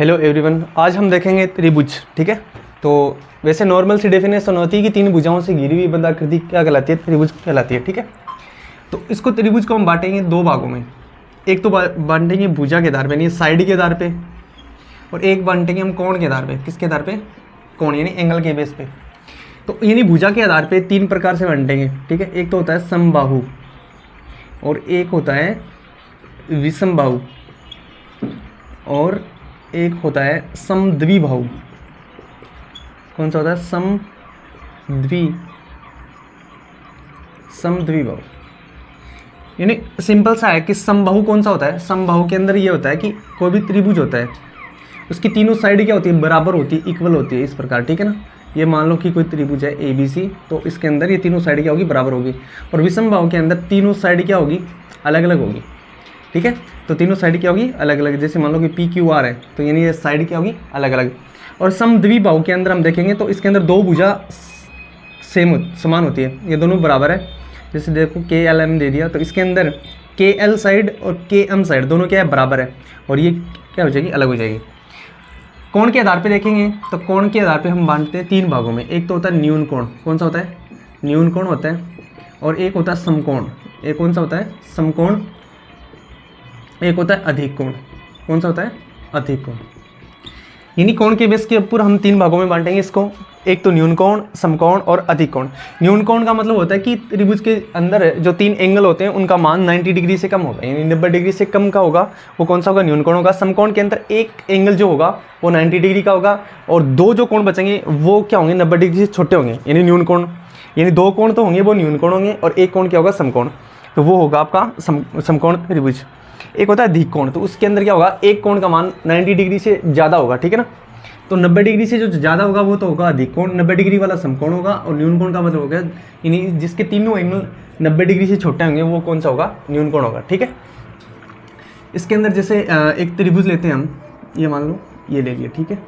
Hello everyone, आज हम देखेंगे त्रिभुज। ठीक है, तो वैसे नॉर्मल सी डेफिनेशन होती है कि तीन भुजाओं से घिरी हुई बंधाकृति क्या कहलाती है? त्रिभुज कहलाती है। ठीक है, तो इसको त्रिभुज को हम बांटेंगे दो भागों में। एक तो बांटेंगे भुजा के आधार पे, यानी साइड के आधार पे, और एक बांटेंगे हम कोण के आधार पे। किसके आधार पे? कोण, यानी एंगल के बेस पे। तो यानी भुजा के आधार पे तीन प्रकार से बांटेंगे। ठीक है, एक तो होता है समबाहु, और एक होता है विषमबाहु, और एक होता है समद्विबाहु। कौन सा होता है? समद्विबाहु। यानी सिंपल सा है कि समबाहु कौन सा होता है? समबाहु के अंदर ये होता है कि कोई भी त्रिभुज होता है, उसकी तीनों साइड क्या होती है? बराबर होती है, इक्वल होती है, इस प्रकार। ठीक है ना, ये मान लो कि कोई त्रिभुज है ABC, तो इसके अंदर ये तीनों साइड क्या होगी? बराबर होगी। और विषमबाहु के अंदर तीनों साइड क्या होगी? अलग अलग होगी। ठीक है, तो तीनों साइड क्या होगी? अलग अलग। जैसे मान लो कि PQR है, तो यानी ये साइड क्या होगी? अलग अलग। और समद्विबाहु के अंदर हम देखेंगे तो इसके अंदर दो भुजा समान होती है, ये दोनों बराबर है। जैसे देखो KLM दे दिया, तो इसके अंदर KL साइड और KM साइड दोनों क्या है? बराबर है, और ये क्या हो जाएगी? अलग हो जाएगी। कोण के आधार पे देखेंगे तो कोण के आधार पे हम बांटते हैं तीन भागों में। एक तो होता है न्यून कोण। कौन सा होता है? न्यून कोण होता है। और एक होता है समकोण। एक कौन सा होता है? समकोण। एक होता है अधिक कोण। कौन सा होता है? अधिक कोण। यानी कोण के बेस के ऊपर हम तीन भागों में बांटेंगे इसको। एक तो न्यून कोण, समकोण और अधिक कोण। न्यून कोण का मतलब होता है कि त्रिभुज के अंदर जो तीन एंगल होते हैं उनका मान 90 डिग्री से कम होगा, यानी 90 डिग्री से कम का होगा, वो कौन सा होगा? न्यून कोण होगा। समकोण के अंदर एक एंगल जो होगा वो 90 डिग्री का होगा, और दो जो कोण बचेंगे वो क्या होंगे? 90 डिग्री से छोटे होंगे, यानी न्यून कोण। यानी दो कोण तो होंगे वो न्यून कोण होंगे, और एक कोण क्या होगा? समकोण। तो वो होगा आपका समकोण त्रिभुज। एक होता है अधिक कोण, तो उसके अंदर क्या होगा? एक कोण का मान 90 डिग्री से ज़्यादा होगा। ठीक है ना, तो 90 डिग्री से जो ज़्यादा होगा वो तो होगा अधिक कोण, 90 डिग्री वाला समकोण होगा। और न्यून कोण का मतलब हो गया, यानी जिसके तीनों एंगल 90 डिग्री से छोटे होंगे वो कौन सा होगा? न्यून कोण होगा। ठीक है, इसके अंदर जैसे एक त्रिभुज लेते हैं हम, ये मान लो ये ले लिया। ठीक है,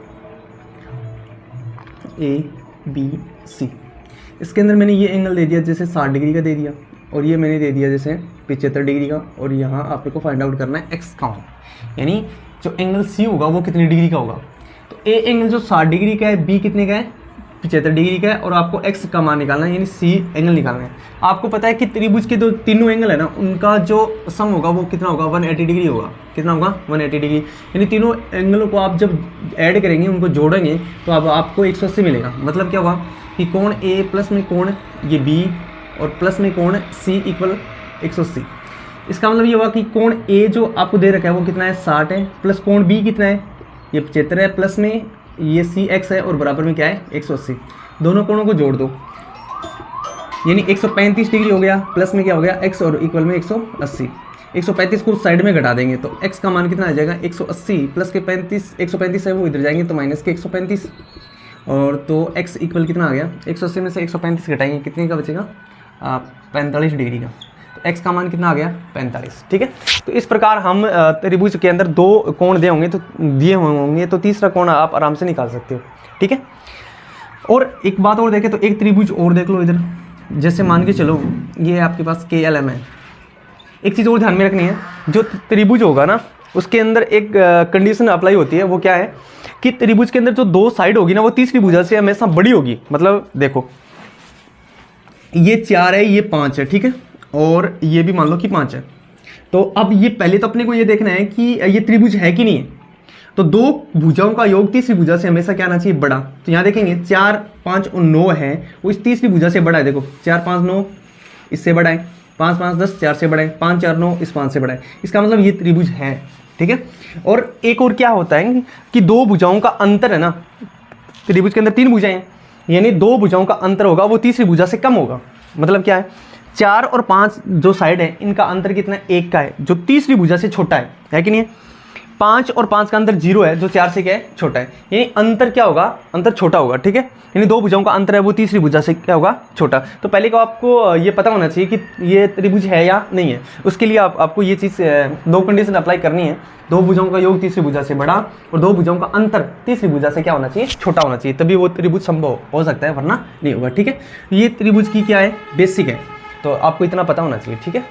ABC। इसके अंदर मैंने ये एंगल दे दिया जैसे 60 डिग्री का दे दिया, और ये मैंने दे दिया जैसे 75 डिग्री का। और यहाँ आप लोग को फाइंड आउट करना है x का, यानी जो एंगल C होगा वो कितनी डिग्री का होगा। तो A एंगल जो 60 डिग्री का है, B कितने का है? 75 डिग्री का है, और आपको x का मान निकालना है, यानी C एंगल निकालना है। आपको पता है कि त्रिभुज के जो तीनों एंगल है ना, उनका जो सम होगा वो कितना होगा? 180 डिग्री होगा। कितना होगा? 180 डिग्री। यानी तीनों एंगलों को आप जब ऐड करेंगे, उनको जोड़ेंगे, तो अब आपको 180 मिलेगा। मतलब क्या होगा कि कोण A प्लस में कोण ये B, और प्लस में कोण C इक्वल 180। इसका मतलब ये हुआ कि कोण A जो आपको दे रखा है वो कितना है? 60 है, प्लस कोण B कितना है? ये 75 है, प्लस में ये CX है, और बराबर में क्या है? 180। दोनों कोणों को जोड़ दो, यानी 135 डिग्री हो गया, प्लस में क्या हो गया? x, और इक्वल में 180। 135 को साइड में घटा देंगे तो x का मान कितना आ जाएगा? 180, प्लस के 135 है वो इधर जाएंगे तो माइनस के 135, और तो x इक्वल कितना आ गया? 180 में से 135 घटाएंगे, कितने का बचेगा? 45 डिग्री का। तो x का मान कितना आ गया? 45। ठीक है, तो इस प्रकार हम त्रिभुज के अंदर दो कोण दिए होंगे, तो तीसरा कोण आप आराम से निकाल सकते हो। ठीक है, और एक बात और देखें तो एक त्रिभुज और देख लो इधर। जैसे मान के चलो ये आपके पास KLM है। एक चीज़ और ध्यान में रखनी है, जो त्रिभुज होगा ना उसके अंदर एक कंडीशन अप्लाई होती है। वो क्या है कि त्रिभुज के अंदर जो दो साइड होगी ना वो तीसरी भुजा से हमेशा बड़ी होगी। मतलब देखो ये 4 है, ये 5 है। ठीक है, और ये भी मान लो कि 5 है। तो अब ये पहले तो अपने को ये देखना है कि ये त्रिभुज है कि नहीं है। तो दो भुजाओं का योग तीसरी भुजा से हमेशा क्या आना चाहिए? बड़ा। तो यहाँ देखेंगे 4, 5 और 9 है, वो इस तीसरी भुजा से बड़ा है। देखो 4, 5, 9 इससे बड़ा है, 5, 5, 10 4 से बड़ा है, 5, 4, 9 इस 5 से बड़ा है। इसका मतलब ये त्रिभुज है। ठीक है, और एक और क्या होता है कि दो भुजाओं का अंतर है ना, त्रिभुज के अंदर तीन भुजाएं हैं, यानी दो भुजाओं का अंतर होगा वो तीसरी भुजा से कम होगा। मतलब क्या है? 4 और 5 जो साइड है इनका अंतर कितना है? 1 का है, जो तीसरी भुजा से छोटा है कि नहीं है? 5 और 5 का अंतर 0 है, जो 4 से क्या है? छोटा है। यानी अंतर क्या होगा? अंतर छोटा होगा। ठीक है, यानी दो भुजाओं का अंतर है वो तीसरी भुजा से क्या होगा? छोटा। तो पहले को आपको ये पता होना चाहिए कि ये त्रिभुज है या नहीं है। उसके लिए आपको ये चीज़ दो कंडीशन अप्लाई करनी है। दो भुजाओं का योग तीसरी भुजा से बड़ा, और दो भुजाओं का अंतर तीसरी भुजा से क्या होना चाहिए? छोटा होना चाहिए, तभी वो त्रिभुज संभव हो सकता है, वरना नहीं होगा। ठीक है, ये त्रिभुज की क्या है? बेसिक है, तो आपको इतना पता होना चाहिए। ठीक है।